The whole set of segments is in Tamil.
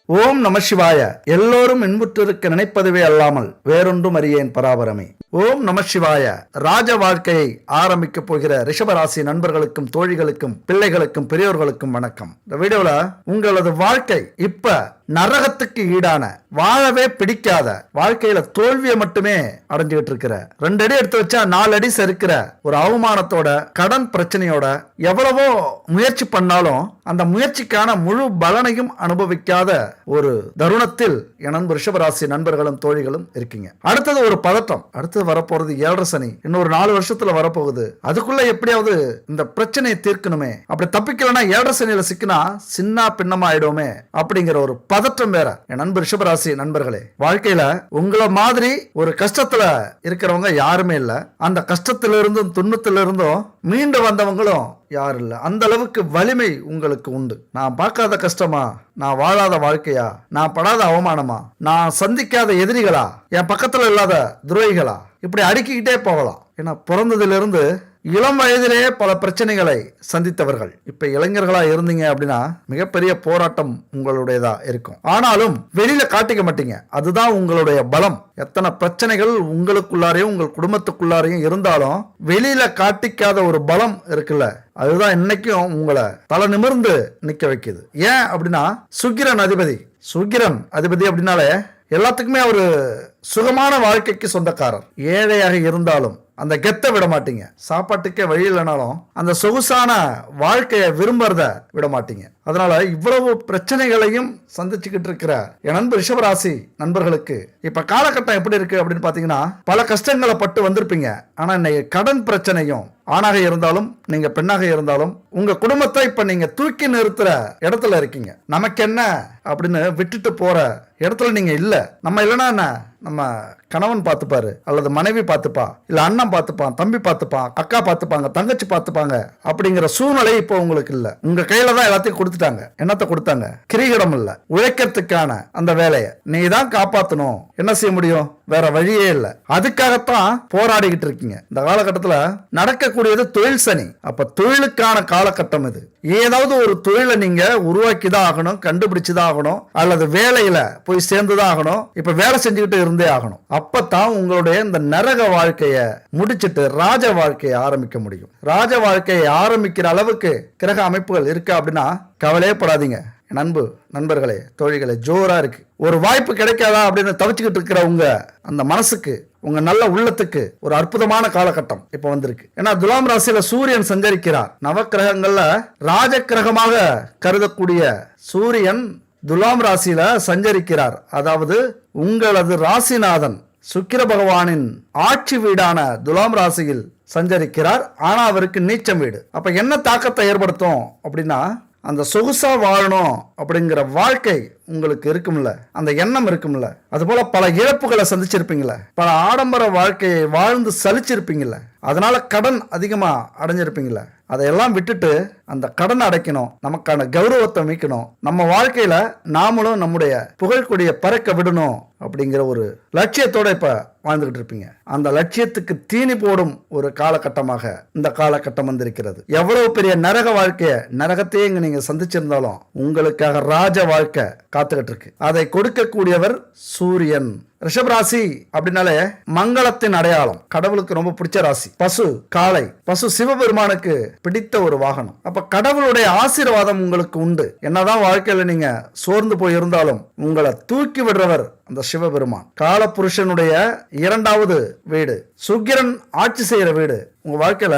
ஓம் நம சிவாய. எல்லோரும் இன்புற்றிருக்க நினைப்பதுவே அல்லாமல் வேறொன்றும் அறியேன் பராபரமே. ஓம் நம சிவாய. ராஜ வாழ்க்கையை ஆரம்பிக்க போகிற ரிஷபராசி நண்பர்களுக்கும் தோழிகளுக்கும் பிள்ளைகளுக்கும் பெரியோர்களுக்கும் வணக்கம். இந்த வீடியோல உங்களது வாழ்க்கை இப்ப நரகத்துக்கு ஈடான, வாழவே பிடிக்காத, வாழ்க்கையில தோல்வியை மட்டுமே அடைஞ்சுகிட்டு இருக்கிற, 2 அடி எடுத்து வச்சா 4 அடி சறுக்கிற ஒரு அவமானத்தோட, கடன் பிரச்சனையோட, எவ்வளவோ முயற்சி பண்ணாலும் அந்த முயற்சிக்கான முழு பலனையும் அனுபவிக்காத ஒரு தருணத்தில் என் நண்பர் ரிஷபராசி நண்பர்களும் தோழிகளும் இருக்கீங்க. அடுத்தது ஒரு பதட்டம். அடுத்தது வரப்போறது 7.5 சனி. இன்னொரு 4 வருஷத்துல வரப்போகுது. அதுக்குள்ள எப்படியாவது இந்த பிரச்சனையை தீர்க்கணுமே, அப்படி தப்பிக்கலன்னா 7.5 சனியில சிக்கினா சின்ன பின்னமா ஆயிடுமே அப்படிங்கிற ஒரு பதற்றம் வேற. என் நண்பர் ரிஷபராசி நண்பர்களே, வாழ்க்கையில உங்களை மாதிரி ஒரு கஷ்டத்துல இருக்கிறவங்க யாருமே இல்ல. அந்த கஷ்டத்திலிருந்தும் துன்பத்திலிருந்தும் மீண்டு வந்தவங்களும் யாரும் இல்ல. அந்த அளவுக்கு வலிமை உங்களுக்கு உண்டு. நான் பார்க்காத கஷ்டமா, நான் வாழாத வாழ்க்கையா, நான் படாத அவமானமா, நான் சந்திக்காத எதிரிகளா, என் பக்கத்துல இல்லாத துரோகிகளா, இப்படி அடுக்கிக்கிட்டே போகலாம். ஏன்னா பிறந்ததிலிருந்து இளம் வயதிலே பல பிரச்சனைகளை சந்தித்தவர்கள். இப்ப இளைஞர்களா இருந்தீங்க அப்படின்னா மிகப்பெரிய போராட்டம் உங்களுடையதா இருக்கும். ஆனாலும் வெளியில காட்டிக்க மாட்டீங்க. அதுதான் உங்களுடைய பலம். எத்தனை பிரச்சனைகள் உங்களுக்குள்ளாரையும் உங்கள் குடும்பத்துக்குள்ளாரையும் இருந்தாலும் வெளியில காட்டிக்காத ஒரு பலம் இருக்குல்ல, அதுதான் இன்னைக்கும் உங்களை தலை நிமிர்ந்து நிக்க வைக்குது. ஏன் அப்படின்னா சுக்கிரன் அதிபதி. சுக்கிரன் அதிபதி அப்படின்னாலே எல்லாத்துக்குமே ஒரு சுகமான வாழ்க்கைக்கு சொந்தக்காரர். ஏழையாக இருந்தாலும் அந்த கெத்தை விட மாட்டீங்க. சாப்பாட்டுக்கே வழி இல்லைனாலும் அந்த சொகுசான வாழ்க்கையை விரும்புறத விட மாட்டீங்க. அதனால இவ்வளவு பிரச்சனைகளையும் சந்திச்சுக்கிட்டு இருக்கிற என் நண்பர் ரிஷபராசி நண்பர்களுக்கு இப்ப காலகட்டம் எப்படி இருக்கு அப்படின்னு பாத்தீங்கன்னா, பல கஷ்டங்களை பட்டு வந்திருப்பீங்க. ஆனா இன்னைக்கு கடன் பிரச்சனையும், ஆணாக இருந்தாலும் நீங்க பெண்ணாக இருந்தாலும் உங்க குடும்பத்தை இப்ப நீங்க தூக்கி நிறுத்துற இடத்துல இருக்கீங்க. நமக்கு என்ன அப்படின்னு விட்டுட்டு போற இடத்துல நீங்க இல்ல. நம்ம இல்லைன்னா என்ன, நம்ம கணவன் பார்த்துப்பாரு, அல்லது மனைவி பார்த்துப்பா, இல்ல அண்ணன் பார்த்துப்பான், தம்பி பார்த்துப்பான், அக்கா பார்த்துப்பாங்க, தங்கச்சி பார்த்துப்பாங்க அப்படிங்கிற சூழ்நிலை இப்போ உங்களுக்கு இல்ல. உங்க கையில தான் எல்லாத்தையும் கொடுத்துட்டாங்க. என்னத்தை கொடுத்தாங்க? கிரீடம் இல்ல, உழைக்கிறதுக்கான அந்த வேலையை நீ தான் காப்பாற்றணும். என்ன செய்ய முடியும்? வேற வழியே இல்லை. அதுக்காகத்தான் போராடிக்கிட்டு இருக்கீங்க. இந்த காலகட்டத்துல நடக்கக்கூடியது தொழில் சனி. அப்ப தொழிலுக்கான காலகட்டம் இது. ஏதாவது ஒரு தொழிலை நீங்க உருவாக்கிதான் ஆகணும், கண்டுபிடிச்சுதான் ஆகணும், அல்லது வேலையில போய் சேர்ந்துதான் ஆகணும். இப்ப வேலை செஞ்சுக்கிட்டு இருந்தே ஆகணும். அப்பதான் உங்களுடைய இந்த நரக வாழ்க்கையை முடிச்சிட்டு ராஜ வாழ்க்கையை ஆரம்பிக்க முடியும். ராஜ வாழ்க்கையை ஆரம்பிக்கிற அளவுக்கு கிரக அமைப்புகள் இருக்கு அப்படின்னா கவலையே படாதீங்க. நண்பர்களே, தோழிகளே, ஜோரா இருக்கு. ஒரு வாய்ப்பு கிடைக்காதா அப்படின்னு தவிச்சுக்கிட்டு இருக்கிற உங்க அந்த மனசுக்கு, உங்க நல்ல உள்ளத்துக்கு ஒரு அற்புதமான காலகட்டம் இப்ப வந்திருக்கு. ஏன்னா துலாம் ராசியில சூரியன் சஞ்சரிக்கிறார். நவக்கிரகங்கள்ல ராஜ கிரகமாக கருதக்கூடிய சூரியன் துலாம் ராசியில சஞ்சரிக்கிறார். அதாவது உங்களது ராசிநாதன் சுக்கிர பகவானின் ஆட்சி வீடான துலாம் ராசியில் சஞ்சரிக்கிறார். ஆனா அவருக்கு நீச்சம் வீடு. அப்ப என்ன தாக்கத்தை ஏற்படுத்தும் அப்படின்னா, அந்த சொகுசா வாழணும் அப்படிங்கிற வாழ்க்கை உங்களுக்கு இருக்கும்ல, அந்த எண்ணம் இருக்கும்ல. அதுபோல பல இழப்புகளை சந்திச்சிருப்பீங்கள, பல ஆடம்பர வாழ்க்கையை வாழ்ந்து சலிச்சிருப்பீங்கல்ல, அதனால கடன் அதிகமா அடைஞ்சிருப்பீங்கள. அதையெல்லாம் விட்டுட்டு அந்த கடன் அடைக்கணும், நமக்கான கௌரவத்தை மீட்கணும், நம்ம வாழ்க்கையில நாமளும் நம்முடைய புகழ்கொடியை பறக்க விடணும் அப்படிங்கிற ஒரு லட்சியத்தோட இப்ப வாழ்ந்துகிட்டு இருப்பீங்க. அந்த லட்சியத்துக்கு தீனி போடும் ஒரு காலகட்டமாக இந்த காலகட்டம் வந்திருக்கிறது. எவ்வளவு பெரிய நரக வாழ்க்கைய, நரகத்தையே இங்க நீங்க சந்திச்சிருந்தாலும் உங்களுக்காக ராஜ வாழ்க்கை காத்துக்கிட்டு இருக்கு. அதை கொடுக்கக்கூடியவர் சூரியன். ரிஷபராசி அப்படின்னாலே மங்களத்தின் அடையாளம். கடவுளுக்கு ரொம்ப பிடிச்ச ராசி பசு, காளை. பசு சிவபெருமானுக்கு பிடித்த ஒரு வாகனம். அப்ப கடவுளுடைய ஆசீர்வாதம் உங்களுக்கு உண்டு. என்னதான் வாழ்க்கையில நீங்க சோர்ந்து போய் இருந்தாலும் உங்களை தூக்கி விடுறவர் அந்த சிவபெருமான். காலபுருஷனுடைய 2வது வீடு, சுக்கிரன் ஆட்சி செய்யற வீடு. உங்க வாழ்க்கையில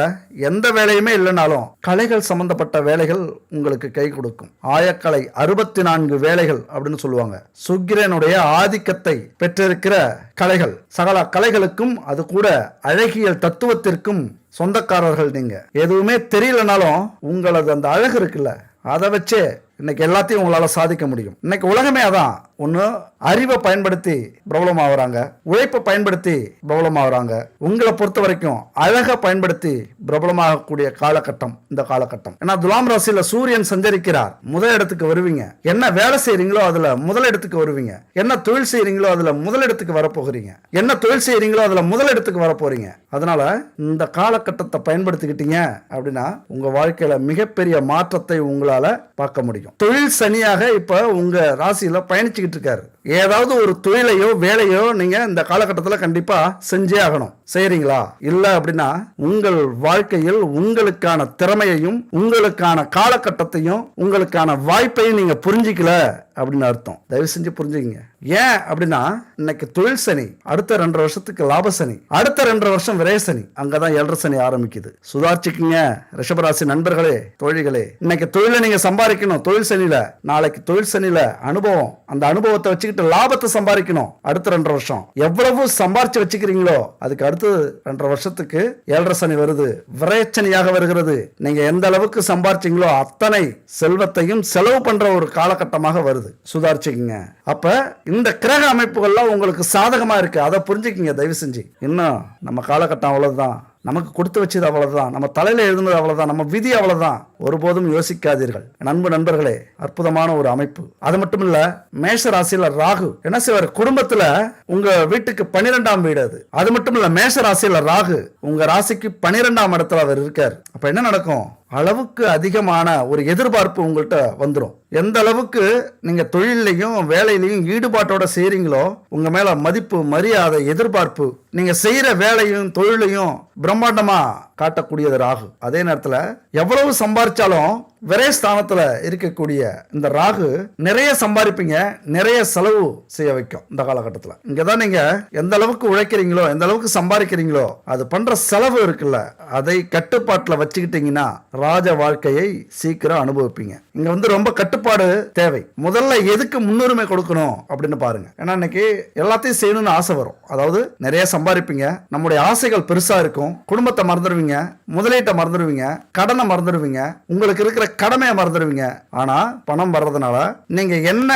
எந்த வேலையுமே இல்லைனாலும் கலைகள் சம்பந்தப்பட்ட வேலைகள் உங்களுக்கு கை கொடுக்கும். ஆயக்கலை 64 வேலைகள் அப்படின்னு சொல்லுவாங்க. சுக்கிரனுடைய ஆதிக்கத்தை பெற்றிருக்கிற கலைகள், சகல கலைகளுக்கும், அது கூட அழகியல் தத்துவத்திற்கும் சொந்தக்காரர்கள் நீங்க. எதுவுமே தெரியலனாலும் உங்களது அந்த அழகு இருக்குல்ல, அதை வச்சே இன்னைக்கு எல்லாத்தையும் உங்களால சாதிக்க முடியும். இன்னைக்கு உலகமே அதான். ஒன்று அறிவை பயன்படுத்தி பிரபலம் ஆகுறாங்க, உழைப்பை பயன்படுத்தி பிரபலம் ஆகுறாங்க. உங்களை பொறுத்த வரைக்கும் அழகை பயன்படுத்தி பிரபலமாகக்கூடிய காலகட்டம் இந்த காலகட்டம். ஏன்னா துலாம் ராசியில சூரியன் சஞ்சரிக்கிறார். முதல் இடத்துக்கு வருவீங்க. என்ன வேலை செய்யறீங்களோ அதுல முதல் இடத்துக்கு வருவீங்க. என்ன தொழில் செய்யறீங்களோ அதுல முதல் இடத்துக்கு வரப்போகிறீங்க. என்ன தொழில் செய்யறீங்களோ அதுல முதல் இடத்துக்கு வரப்போறீங்க. அதனால இந்த காலகட்டத்தை பயன்படுத்திக்கிட்டீங்க அப்படின்னா உங்க வாழ்க்கையில மிகப்பெரிய மாற்றத்தை உங்களால பார்க்க முடியும். முடியும். தொழில் சனியாக இப்ப உங்க ராசியில பயணிச்சுக்கிட்டு இருக்காரு. ஏதாவது ஒரு தொழிலையோ வேலையோ நீங்க இந்த காலகட்டத்தில் கண்டிப்பா செஞ்சே ஆகணும். செய்யறீங்களா? இல்ல அப்படின்னா உங்கள் வாழ்க்கையில் உங்களுக்கான திறமையையும் உங்களுக்கான காலகட்டத்தையும் உங்களுக்கான வாய்ப்பையும் நீங்க புரிஞ்சிக்கல அப்படின்னு அர்த்தம். தயவு செஞ்சு புரிஞ்சுக்கங்க. ஏன் அப்படின்னா இன்னைக்கு தொழில் சனி, அடுத்த 2.5 வருஷத்துக்கு லாப சனி, அடுத்த 2.5 வருஷம் விரய சனி, அங்கதான் 7.5 சனி ஆரம்பிக்குது. சுதாரிச்சுக்குங்க ரிஷபராசி நண்பர்களே, தோழிகளே. இன்னைக்கு தொழிலை நீங்க சம்பாதிக்கணும் தொழில் சனியில. நாளைக்கு தொழில் சனியில அனுபவம், அந்த அனுபவத்தை வச்சுக்கிட்டு லாபத்தை சம்பாதிக்கணும். அடுத்த 2.5 வருஷம் எவ்வளவு சம்பாரிச்சு வச்சுக்கிறீங்களோ அதுக்கு அடுத்து 2.5 வருஷத்துக்கு 7.5 சனி வருது, விரயச்சனியாக வருகிறது. நீங்க எந்த அளவுக்கு சம்பாரிச்சீங்களோ அத்தனை செல்வத்தையும் செலவு பண்ற ஒரு காலகட்டமாக வருது. சுதாரிச்சுக்குங்க. அப்ப இந்த கிரக அமைப்புகள்லாம் உங்களுக்கு சாதகமா இருக்கு, அதை புரிஞ்சுக்கிங்க தயவு செஞ்சு. இன்னும் நம்ம காலகட்டம் அவ்வளவுதான், நமக்கு கொடுத்து வச்சது அவ்வளவுதான், நம்ம தலையில எழுதுனது அவ்வளவுதான், நம்ம விதி அவ்வளவுதான். ஒருபோதும் யோசிக்காதீர்கள் நண்பர்களே. அற்புதமான ஒரு அமைப்பு. அது மட்டும் இல்ல, மேஷ ராசியில ராகு என்ன செய்வார்? குடும்பத்துல உங்க வீட்டுக்கு 12ஆம் வீடு அது. அது மட்டும் இல்ல, மேஷ ராசியில ராகு உங்க ராசிக்கு 12ஆம் இடத்துல அவர் இருக்கார். அப்ப என்ன நடக்கும்? அளவுக்கு அதிகமான ஒரு எதிர்பார்ப்பு உங்கள்கிட்ட வந்துடும். எந்த அளவுக்கு நீங்க தொழிலையும் வேலையிலையும் ஈடுபாட்டோட செய்றீங்களோ உங்க மேல மதிப்பு, மரியாதை, எதிர்பார்ப்பு, நீங்க செய்யற வேலையும் தொழிலையும் பிரம்மாண்டமா காட்டக்கூடியது ராகு. அதே நேரத்துல எவ்வளவு சம்பாதிச்சாலும் விரயஸ்தானத்துல இருக்கக்கூடிய இந்த ராகு நிறைய சம்பாதிப்பீங்க, நிறைய செலவு செய்ய வைக்கும். இந்த காலகட்டத்தில் இங்கதான் நீங்க எந்த அளவுக்கு உழைக்கிறீங்களோ, எந்த அளவுக்கு சம்பாதிக்கிறீங்களோ அது பண்ற செலவு இருக்குல்ல, அதை கட்டுப்பாட்டுல வச்சுக்கிட்டீங்கன்னா ராஜ வாழ்க்கையை சீக்கிரம் அனுபவிப்பீங்க. இங்க ரொம்ப கட்டுப்பாடு தேவை. முதல்ல எதுக்கு முன்னுரிமை கொடுக்கணும் அப்படின்னு பாருங்க. ஏன்னா இன்னைக்கு எல்லாத்தையும் செய்யணும்னு ஆசை வரும். அதாவது நிறைய சம்பாதிப்பீங்க, நம்முடைய ஆசைகள் பெருசா இருக்கும், குடும்பத்தை மறந்துடுவீங்க, முதலீட்டை மறந்துடுவீங்க, கடனை மறந்துடுவீங்க, உங்களுக்கு இருக்கிற கடமையை மறந்துடுவீங்க. ஆனா பணம் வர்றதுனால நீங்க என்ன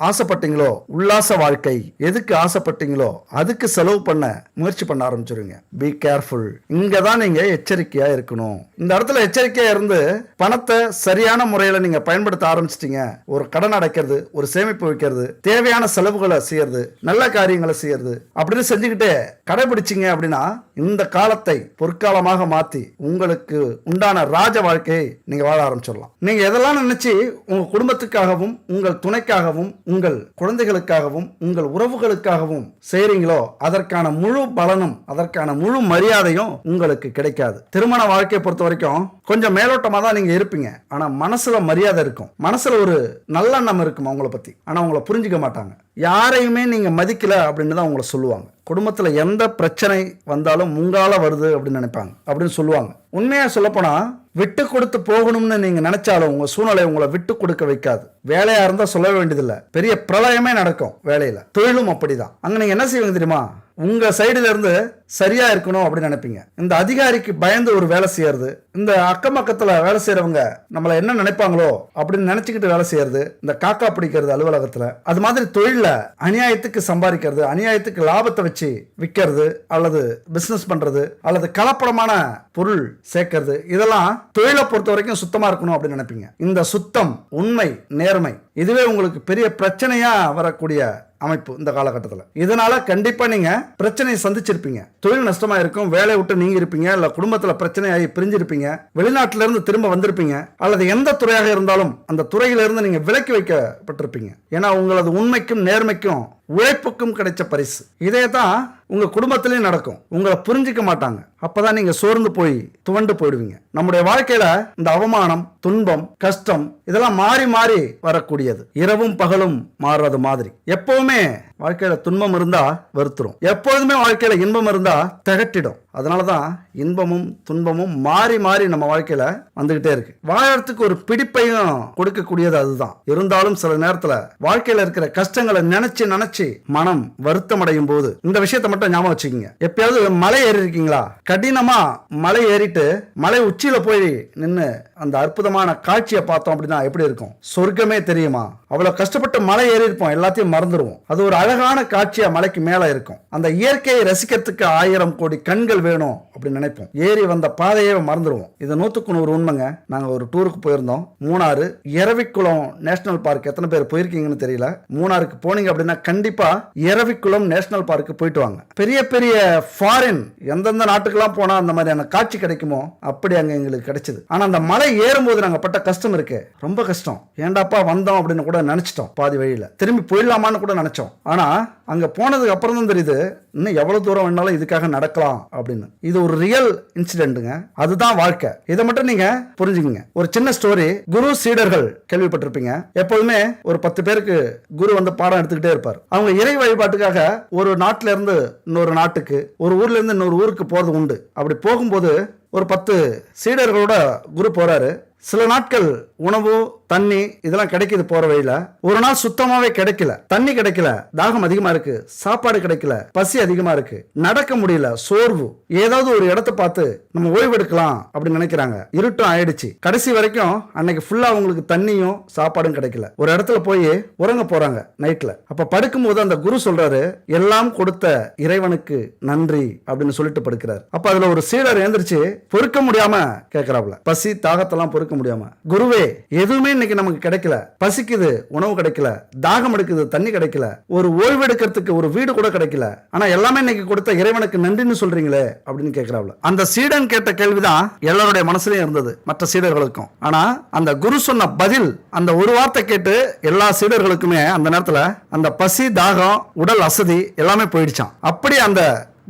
ஆசைப்பட்டீங்களோ, உல்லாச வாழ்க்கை எதுக்கு ஆசைப்பட்டீங்களோ அதுக்கு செலவு பண்ண முயற்சி பண்ண ஆரம்பிச்சிருவீங்க. Be careful. இங்கதான் நீங்க எச்சரிக்கையா இருக்கணும். இந்த இடத்துல எச்சரிக்கையா இருந்து பணத்தை சரியான முறையில நீங்க பயன்படுத்த ஆரம்பிச்சிட்டீங்க. ஒரு கடன் அடைக்கிறது, ஒரு சேமிப்பு வைக்கிறது, தேவையான செலவுகளை செய்யறது, நல்ல காரியங்களை செய்யறது அப்படின்னு செஞ்சுக்கிட்டே கடைபிடிச்சிங்க அப்படின்னா இந்த காலத்தை பொற்காலமாக மாத்தி உங்களுக்கு உண்டான ராஜ வாழ்க்கையை நீங்க வாழ ஆரம்பிச்சிடலாம். நீங்க எதெல்லாம் நினைச்சு உங்க குடும்பத்துக்காகவும் உங்கள் துணைக்காகவும் உங்கள் குழந்தைகளுக்காகவும் உங்கள் உறவுகளுக்காகவும் செய்றீங்களோ அதற்கான முழு பலனும் அதற்கான முழு மரியாதையும் உங்களுக்கு கிடைக்காது. திருமண வாழ்க்கையை பொறுத்த வரைக்கும் கொஞ்சம் மேலோட்டமா தான் நீங்க இருப்பீங்க. ஆனா மனசுல மரியாதை இருக்கும், மனசுல ஒரு நல்லெண்ணம் இருக்கும் அவங்கள பத்தி. ஆனா உங்களை புரிஞ்சுக்க மாட்டாங்க. யாரையுமே நீங்க மதிக்கல அப்படின்னு தான் உங்களை சொல்லுவாங்க. குடும்பத்துல எந்த பிரச்சனை வந்தாலும் உங்களால வருது அப்படின்னு நினைப்பாங்க, அப்படின்னு சொல்லுவாங்க. உண்மையா சொல்லப்போனா விட்டு கொடுத்து போகணும்னு நீங்க நினைச்சாலும் உங்க சூழ்நிலை உங்களை விட்டு கொடுக்க வைக்காது. வேலையா இருந்தா சொல்ல வேண்டியதில்லை, பெரிய பிரளயமே நடக்கும் வேலையில. தொழிலும் அப்படிதான். அங்க நீங்க என்ன செய்வீங்க தெரியுமா? உங்க சைடுல இருந்து சரியா இருக்கணும் அப்படின்னு நினைப்பீங்க. இந்த அதிகாரிக்கு பயந்து ஒரு வேலை செய்யறது, இந்த அக்கம் பக்கத்துல வேலை செய்யறவங்க நம்மள என்ன நினைப்பாங்களோ அப்படின்னு நினைச்சுக்கிட்டு வேலை செய்யறது, இந்த காக்கா பிடிக்கிறது அலுவலகத்துல, அது மாதிரி தொழில அநியாயத்துக்கு சம்பாதிக்கிறது, அநியாயத்துக்கு லாபத்தை வச்சு விற்கிறது, அல்லது பிசினஸ் பண்றது, அல்லது கலப்படமான பொருள் சேர்க்கிறது, இதெல்லாம் தொழிலை பொறுத்த வரைக்கும் சுத்தமா இருக்கணும் அப்படின்னு நினைப்பீங்க. இந்த சுத்தம், உண்மை, நேர்மை இதுவே உங்களுக்கு பெரிய பிரச்சனையா வரக்கூடிய அமைப்பு இந்த காலகட்டத்தில். இதனால கண்டிப்பா நீங்க பிரச்சனையை சந்திச்சிருப்பீங்க. தொழில் நஷ்டமா இருக்கும், வேலையை விட்டு நீங்க இருப்பீங்க, இல்ல குடும்பத்துல பிரச்சனையாகி பிரிஞ்சிருப்பீங்க, வெளிநாட்டில இருந்து திரும்ப வந்திருப்பீங்க, அல்லது எந்த துறையாக இருந்தாலும் அந்த துறையில இருந்து நீங்க விலக்கி வைக்கப்பட்டிருப்பீங்க. ஏன்னா உங்களது உண்மைக்கும் நேர்மைக்கும் உழைப்புக்கும் கிடைச்ச பரிசு. இதே தான் உங்க குடும்பத்திலையும் நடக்கும். உங்களை புரிஞ்சிக்க மாட்டாங்க. அப்பதான் நீங்க சோர்ந்து போய் துவண்டு போயிடுவீங்க. நம்முடைய வாழ்க்கையில இந்த அவமானம், துன்பம், கஷ்டம் இதெல்லாம் மாறி மாறி வரக்கூடியது. இரவும் பகலும் மாறுறது மாதிரி. எப்பவுமே வாழ்க்கையில துன்பம் இருந்தா வருத்துரும், எப்பொழுதுமே வாழ்க்கையில இன்பம் இருந்தா திகட்டிடும். அதனாலதான் இன்பமும் துன்பமும் மாறி மாறி நம்ம வாழ்க்கையில வந்துகிட்டே இருக்கு. வாழறதுக்கு ஒரு பிடிப்பையும் கொடுக்கக்கூடியது அதுதான். இருந்தாலும் சில நேரத்துல வாழ்க்கையில இருக்கிற கஷ்டங்களை நினைச்சு நினைச்சு மனம் வருத்தம் அடையும் போது இந்த விஷயத்தை மட்டும் ஞாபகம் வச்சுக்கோங்க. எப்பயாவது மலை ஏறி இருக்கீங்களா? கடினமா மலை ஏறிட்டு மலை உச்சியில போய் நின்று அந்த அற்புதமான காட்சியை பார்த்தோம் அப்படின்னா எப்படி இருக்கும்? சொர்க்கமே தெரியுமா? அவ்வளவு கஷ்டப்பட்டு மலை ஏறி இருப்போம், எல்லாத்தையும் மறந்துடுவோம். அது ஒரு அழகான காட்சியா மலைக்கு மேல இருக்கும். அந்த இயற்கையை ரசிக்கிறதுக்கு 1000 கோடி கண்கள் வேணும் அப்படின்னு நினைப்போம். ஏறி வந்த பாதையே மறந்துடுவோம். இது 100க்கு 100 உண்மைங்க. நாங்க ஒரு டூருக்கு போயிருந்தோம். Munnar Eravikulam national park. எத்தனை பேர் போயிருக்கீங்கன்னு தெரியல. மூணாருக்கு போனீங்க அப்படின்னா கண்டிப்பா எரவிக்குளம் நேஷனல் பார்க்கு போயிட்டு வாங்க. பெரிய பெரிய ஃபாரின் எந்தெந்த நாட்டுக்கெல்லாம் போனா அந்த மாதிரியான காட்சி கிடைக்குமோ அப்படி அங்க எங்களுக்கு கிடைச்சது. ஆனா அந்த மலை ஏறும்போது நாங்க பட்ட கஷ்டம் இருக்கு, ரொம்ப கஷ்டம். ஏண்டாப்பா வந்தோம் அப்படின்னு கூட நினைச்சிட்டோம். பாதி வழியில திரும்பி போயிடலாமான்னு கூட நினைச்சோம். ஆனா அங்க போனதுக்கு அப்புறம் தான் தெரியுது இன்னும் எவ்வளவு தூரம் வேணாலும் இதுக்காக நடக்கலாம் அப்படின்னு. இது ஒரு ரியல் இன்சிடென்ட்டுங்க. அதுதான் வாழ்க்கை. இதை மட்டும் நீங்க புரிஞ்சுக்கங்க. ஒரு சின்ன ஸ்டோரி. குரு சீடர்கள் கேள்விப்பட்டிருப்பீங்க. எப்போதுமே ஒரு 10 பேருக்கு குரு வந்து பாடம் எடுத்துக்கிட்டே இருப்பார். அவங்க இறை வழிபாட்டுக்காக ஒரு நாட்டில இருந்து இன்னொரு நாட்டுக்கு, ஒரு ஊர்ல இருந்து இன்னொரு ஊருக்கு போறது உண்டு. அப்படி போகும்போது ஒரு 10 சீடர்களோட குரு போறாரு. சில நாட்கள் உணவு தண்ணி இதெல்லாம் கிடைக்குது போற வழியில. ஒரு நாள் சுத்தமாவே கிடைக்கல. தண்ணி கிடைக்கல, தாகம் அதிகமா இருக்கு, சாப்பாடு கிடைக்கல, பசி அதிகமா இருக்கு, நடக்க முடியல, சோர்வு. ஏதாவது ஒரு இடத்தை பார்த்து நம்ம ஓய்வு எடுக்கலாம் அப்படின்னு நினைக்கிறாங்க. இருட்டும் ஆயிடுச்சு. கடைசி வரைக்கும் அன்னைக்கு ஃபுல்லா அவங்களுக்கு தண்ணியும் சாப்பாடும் கிடைக்கல. ஒரு இடத்துல போய் உறங்க போறாங்க நைட்ல. அப்ப படுக்கும் போது அந்த குரு சொல்றாரு, எல்லாம் கொடுத்த இறைவனுக்கு நன்றி அப்படின்னு சொல்லிட்டு படுக்கிறார். அப்ப அதுல ஒரு சீடர் எழுந்திருச்சு பொறுக்க முடியாம கேட்கிறாப்ல, பசி தாகத்தெல்லாம் பொறுக்க முடியாம, குருவே எதுவுமே இன்னைக்கு நமக்கு கிடைக்கல, பசிக்குது உணவு கிடைக்கல, தாகம் எடுக்குது தண்ணி கிடைக்கல, ஒரு ஓய்வு எடுக்கிறதுக்கு ஒரு வீடு கூட கிடைக்கல, ஆனா எல்லாமே இன்னைக்கு கொடுத்த இறைவனுக்கு நன்றின்னு சொல்றீங்களே அப்படின்னு கேட்கிறாப்ல. அந்த சீடன் கேட்ட கேள்விதான் எல்லாருடைய மனசுலயும் இருந்தது, மற்ற சீடர்களுக்கும். ஆனா அந்த குரு சொன்ன பதில், அந்த ஒரு வார்த்தை கேட்டு எல்லா சீடர்களுக்குமே அந்த நேரத்துல அந்த பசி தாகம் உடல் அசதி எல்லாமே போயிடுச்சான். அப்படி அந்த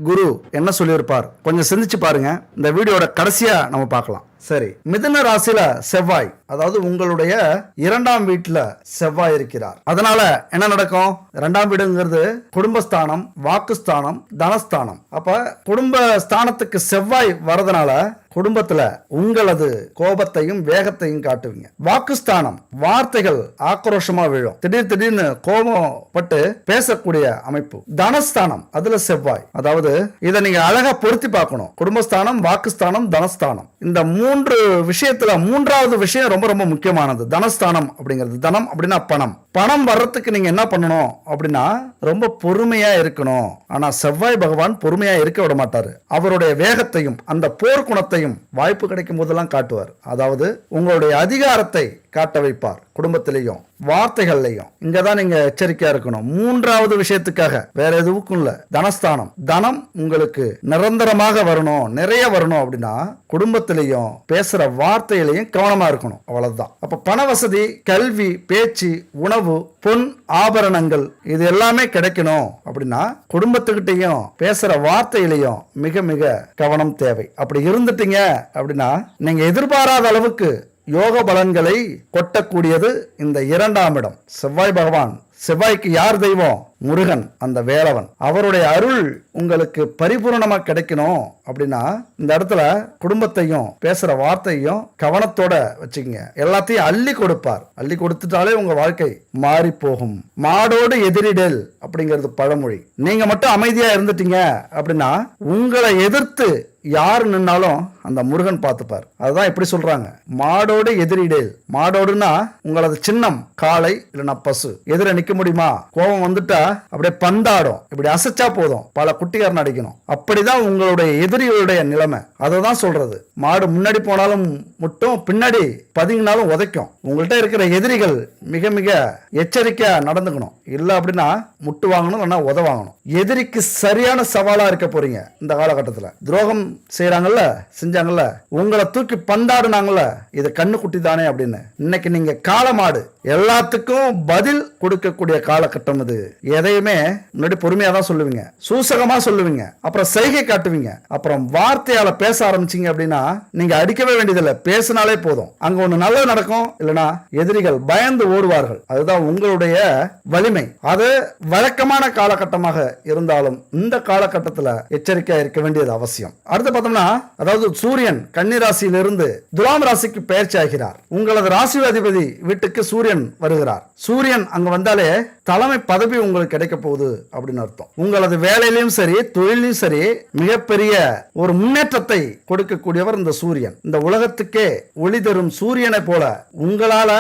குரு என்ன சொல்லியிருப்பார் கொஞ்சம் சிந்திச்சு பாருங்க. இந்த வீடியோட கடைசியா நம்ம பார்க்கலாம். சரி, மிதுன ராசியில செவ்வாய், அதாவது உங்களுடைய 2ஆம் வீட்டுல செவ்வாய் இருக்கிறார். அதனால என்ன நடக்கும்? 2ஆம் வீடுங்கிறது குடும்பஸ்தானம், வாக்குஸ்தானம், தனஸ்தானம். அப்ப குடும்பஸ்தானத்துக்கு செவ்வாய் வரதுனால குடும்பத்துல உங்களது கோபத்தையும் வேகத்தையும் காட்டுவீங்க. வாக்குஸ்தானம், வார்த்தைகள் ஆக்ரோஷமா விழும், திடீர்னு கோபம் பட்டு பேசக்கூடிய அமைப்பு. தனஸ்தானம், அதுல செவ்வாய். அதாவது இதை நீங்க அழகா பொருத்தி பார்க்கணும். குடும்பஸ்தானம், வாக்குஸ்தானம், தனஸ்தானம். இந்த 3 விஷயத்துல 3வது விஷயம் ரொம்ப ரொம்ப முக்கியமானது. தனஸ்தானம் அப்படிங்கிறது, தனம் அப்படின்னா பணம். பணம் வர்றதுக்கு நீங்க என்ன பண்ணணும் அப்படின்னா ரொம்ப பொறுமையா இருக்கணும். ஆனா செவ்வாய் பகவான் பொறுமையா இருக்க விட மாட்டாரு. அவருடைய வேகத்தையும் அந்த போர்க்குணத்தையும் வாய்ப்பு கிடைக்கும் போதெல்லாம் காட்டுவார். அதாவது உங்களுடைய அதிகாரத்தை காட்ட வைப்பார். குடும்பத்திலையும் வார்த்தைகள்லையும். இங்கதான் நீங்க எச்சரிக்கையா இருக்கணும். 3வது விஷயத்துக்காக வேற எதுவுக்கும் இல்ல. தனஸ்தானம், தனம் உங்களுக்கு நிரந்தரமாக வரணும், நிறைய வரணும் அப்படின்னா குடும்பத்திலையும் பேசுற வார்த்தையிலையும் கவனமா இருக்கணும். அவ்வளவுதான். அப்ப பண வசதி, கல்வி, பேச்சு, உணவு, பொன், ஆபரணங்கள் இது எல்லாமே கிடைக்கணும் அப்படின்னா குடும்பத்துக்கிட்டையும் பேசுற வார்த்தையிலையும் மிக மிக கவனம் தேவை. அப்படி இருந்துட்டீங்க அப்படின்னா நீங்க எதிர்பாராத அளவுக்கு யோக பலன்களை கொட்டக்கூடியது இந்த 2ஆம் இடம். செவ்வாய் பகவான். செவ்வாய்க்கு யார் தெய்வம்? முருகன், அந்த வேலவன். அவருடைய அருள் உங்களுக்கு பரிபூர்ணமா கிடைக்கணும் அப்படின்னா இந்த இடத்துல குடும்பத்தையும் பேசுற வார்த்தையும் கவனத்தோட வச்சுக்கங்க. எல்லாத்தையும் அள்ளி கொடுப்பார். அள்ளி கொடுத்துட்டாலே உங்க வாழ்க்கை மாறி போகும். மாடோடு எதிரிடல் அப்படிங்கிறது பழமொழி. நீங்க மட்டும் அமைதியா இருந்துட்டீங்க அப்படின்னா உங்களை எதிர்த்து யார் நின்னாலும் அந்த முருகன் பார்த்துப்பார். அதுதான் எப்படி சொல்றாங்க, மாடோடு எதிரிடல். மாடோடுனா உங்களது சின்னம் காளை இல்லைன்னா பசு. எதிர நிக்க முடியுமா? கோபம் வந்துட்டா அப்படியே பந்தாடும். இப்படி அசைச்சா போதும், பல குட்டிகாரன் அடிக்கணும். அப்படிதான் உங்களுடைய எதிரிகளுடைய நிலைமை. அதை தான் சொல்றது. மாடு முன்னாடி போனாலும் முட்டும், பின்னாடி பதுங்கினாலும் உதைக்கும். உங்கள்கிட்ட இருக்கிற எதிரிகள் மிக மிக எச்சரிக்கையா நடந்துக்கணும். இல்ல அப்படின்னா முட்டு வாங்கணும், இல்லைன்னா உத வாங்கணும். எதிரிக்கு சரியான சவாலா இருக்க போறீங்க இந்த காலகட்டத்தில். துரோகம் செய்யறாங்கல்ல, செஞ்சாங்கல்ல, உங்களை தூக்கி பந்தாடுனாங்கல்ல, இது கண்ணு குட்டி தானே அப்படின்னு. இன்னைக்கு நீங்க காளமாடு, எல்லாத்துக்கும் பதில் கொடுக்கக்கூடிய காலகட்டம் இது. எதையுமே முன்னாடி பொறுமையா தான் சொல்லுவீங்க, சூசகமா சொல்லுவீங்க, அப்புறம் செய்கை காட்டுவீங்க. அப்புறம் வார்த்தையால பேச ஆரம்பிச்சீங்க அப்படின்னா நீங்க அடிக்கவே வேண்டியதில்லை, பேசினாலே போதும். அங்க ஒண்ணு நல்லது நடக்கும், இல்லைன்னா எதிரிகள் பயந்து ஓடுவார்கள். அதுதான் உங்களுடைய வலிமை. அது வழக்கமான காலகட்டமாக இருந்தாலும் இந்த காலகட்டத்தில் எச்சரிக்கையா இருக்க வேண்டியது அவசியம். அடுத்து பார்த்தோம்னா, அதாவது சூரியன் கன்னி ராசியிலிருந்து துலாம் ராசிக்கு பெயர்ச்சி ஆகிறார். உங்களது ராசி அதிபதி வீட்டுக்கு சூரியன் வருகிறார். சூரியன் அங்க வந்தாலே தலைமை பதவி உங்களுக்கு கிடைக்க போகுது அப்படின்னு அர்த்தம். உங்களது வேலையிலும் சரி, தொழிலையும் சரி, மிகப்பெரிய ஒரு முன்னேற்றத்தை கொடுக்கக்கூடியவர் இந்த சூரியன். இந்த உலகத்துக்கே ஒளி தரும் சூரியனை போல உங்களால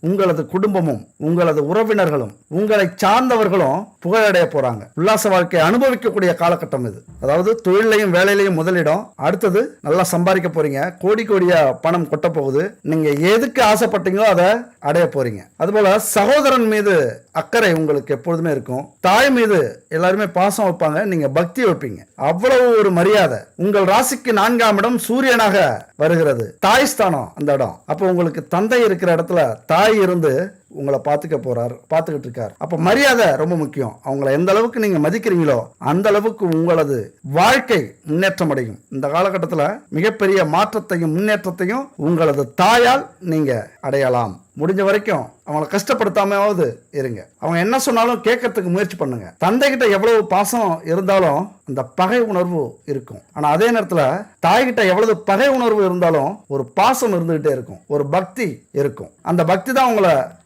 உங்களது குடும்பமும் உங்களது உறவினர்களும் உங்களை சார்ந்தவர்களும் புகழடைய போறாங்க. உல்லாச வாழ்க்கையை அனுபவிக்கக்கூடிய காலகட்டம் இது. அதாவது தொழிலையும் வேலையிலையும் முதலிடம், அடுத்தது நல்லா சம்பாதிக்க போறீங்க, கோடி கோடியா பணம் கொட்ட போகுது. நீங்க எதுக்கு ஆசைப்பட்டீங்களோ அதை அடைய போறீங்க. அதுபோல சகோதரன் மீது அக்கறை உங்களுக்கு எப்பொழுதுமே இருக்கும். தாய் மீது எல்லாருமே பாசம் வைப்பாங்க, நீங்க பக்தி வைப்பீங்க. அவ்வளவு ஒரு மரியாதை. உங்கள் ராசிக்கு 4ஆம் இடம் சூரியனாக வருகிறது, தாய் ஸ்தானம் அந்த இடம். அப்போ உங்களுக்கு தந்தை இருக்கிற இடத்துல தாய் இருந்து உங்களை பார்த்துக்கிட்டு இருக்காரு. அப்ப மரியாதை ரொம்ப முக்கியம். அவங்கள எந்த அளவுக்கு நீங்க மதிக்கிறீங்களோ அந்த அளவுக்கு உங்களது வாழ்க்கை முன்னேற்றம் அடையும். இந்த காலகட்டத்தில் மிகப்பெரிய மாற்றத்தையும் முன்னேற்றத்தையும் உங்களது தாயால் நீங்க அடையலாம். முடிஞ்ச வரைக்கும் அவங்களை கஷ்டப்படுத்தாமையாவது இருங்க. அவங்க என்ன சொன்னாலும் கேட்கறதுக்கு முயற்சி பண்ணுங்க. தந்தை கிட்ட எவ்வளவு பாசம் இருந்தாலும் அந்த பகை உணர்வு இருக்கும். ஆனா அதே நேரத்தில் தாய்கிட்ட எவ்வளவு பகை உணர்வு இருந்தாலும் ஒரு பாசம் இருந்துகிட்டே இருக்கும், ஒரு பக்தி இருக்கும். அந்த பக்தி தான்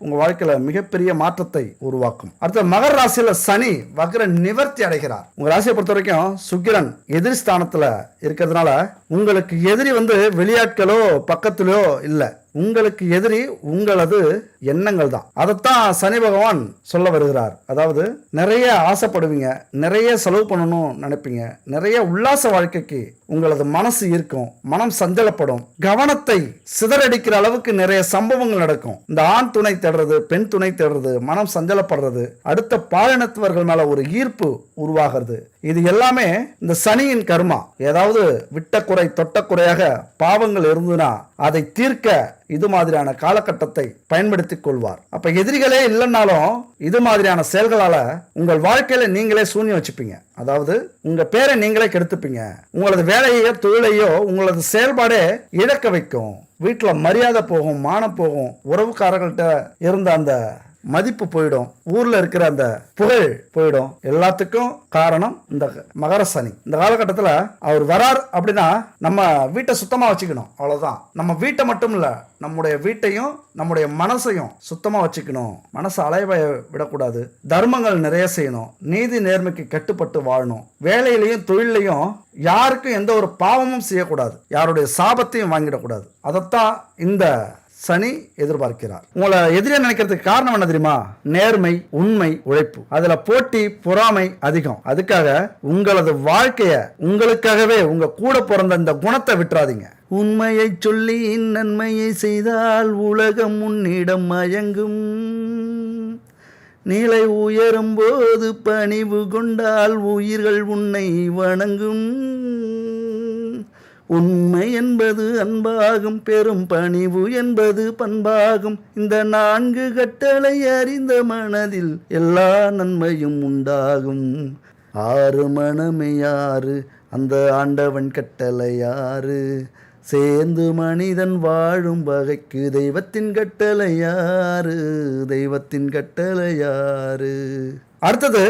உங்க வாழ்க்கையில மிகப்பெரிய மாற்றத்தை உருவாக்கும். அடுத்த மகர ராசியில சனி வக்ர நிவர்த்தி அடைகிறார். உங்க ராசியை பொறுத்த வரைக்கும் சுக்கிரன் எதிரி ஸ்தானத்துல இருக்கிறதுனால உங்களுக்கு எதிரி வெளியாட்களோ பக்கத்திலோ இல்ல, உங்களுக்கு எதிரி உங்களது எண்ணங்கள் தான். அதைத்தான் சனி பகவான் சொல்ல வருகிறார். அதாவது நிறைய ஆசைப்படுவீங்க, நிறைய செலவு பண்ணணும் நினைப்பீங்க, நிறைய உல்லாச வாழ்க்கைக்கு உங்களது மனசு இருக்கும், மனம் சஞ்சலப்படும், கவனத்தை சிதறடிக்கிற அளவுக்கு நிறைய சம்பவங்கள் நடக்கும். இந்த ஆண் துணை தேடுறது, பெண் துணை தேடுறது, மனம் சஞ்சலப்படுறது, அடுத்த பாலினத்தவர்கள் மேல ஒரு ஈர்ப்பு உருவாகிறது. இது எல்லாமே இந்த சனியின் கர்மா. ஏதாவது விட்ட குறை தொட்ட குறையாக பாவங்கள் இருந்ததுன்னா அதை தீர்க்க இது மாதிரியான காலகட்டத்தை பயன்படுத்திக் கொள்வார். அப்ப எதிரிகளே இல்லைன்னாலும் இது மாதிரியான செயல்களால உங்கள் வாழ்க்கையில நீங்களே சூன்யம் வச்சுப்பீங்க. அதாவது உங்க பேரை நீங்களே கெடுத்துப்பீங்க. உங்களது வேலையோ தொழிலையோ உங்களது செயல்பாடே இழக்க வைக்கும். வீட்டுல மரியாதை போகும், மானம் போகும், உறவுக்காரர்கள்ட்ட இருந்த அந்த மதிப்பு போயிடும், ஊர்ல இருக்கிற அந்த புகழ் போயிடும். எல்லாத்துக்கும் காரணம் இந்த மகர சனி. இந்த காலகட்டத்தில் அவர் வரார் அப்படின்னா நம்ம வீட்டை சுத்தமா வச்சுக்கணும், அவ்வளவுதான். நம்ம வீட்டை மட்டும் இல்ல, நம்முடைய வீட்டையும் நம்முடைய மனசையும் சுத்தமா வச்சுக்கணும். மனசை அலைய விடக்கூடாது. தர்மங்கள் நிறைய செய்யணும், நீதி நேர்மைக்கு கட்டுப்பட்டு வாழணும். வேலையிலையும் தொழிலையும் யாருக்கும் எந்த ஒரு பாவமும் செய்யக்கூடாது, யாருடைய சாபத்தையும் வாங்கிடக்கூடாது. அதைத்தான் இந்த சனி எதிர்பார்க்கிறார். உங்களை எதிரியா நினைக்கிறதுக்கு காரணம் என்ன தெரியுமா? நேர்மை, உண்மை, உழைப்பு. அதுல போட்டி, பொறாமை அதிகம். அதுக்காக உங்களது வாழ்க்கைய உங்களுக்காகவே உங்க கூட பிறந்த இந்த குணத்தை விட்டுறாதீங்க. உண்மையை சொல்லி நன்மையை செய்தால் உலகம் உன்னிடம் மயங்கும். நிலை உயரும் போது பணிவு கொண்டால் உயிர்கள் உன்னை வணங்கும். உண்மை என்பது அன்பாகும், பெரும் பணிவு என்பது பண்பாகும். இந்த 4 கட்டளை அறிந்த மனதில் எல்லா நன்மையும் உண்டாகும். 6 மனமே யாரு, அந்த ஆண்டவன் கட்டளை யாரு? சேர்ந்து மனிதன் வாழும் வகைக்கு தெய்வத்தின் கட்டளை யாரு? தெய்வத்தின் கட்டளை யாரு? அடுத்தது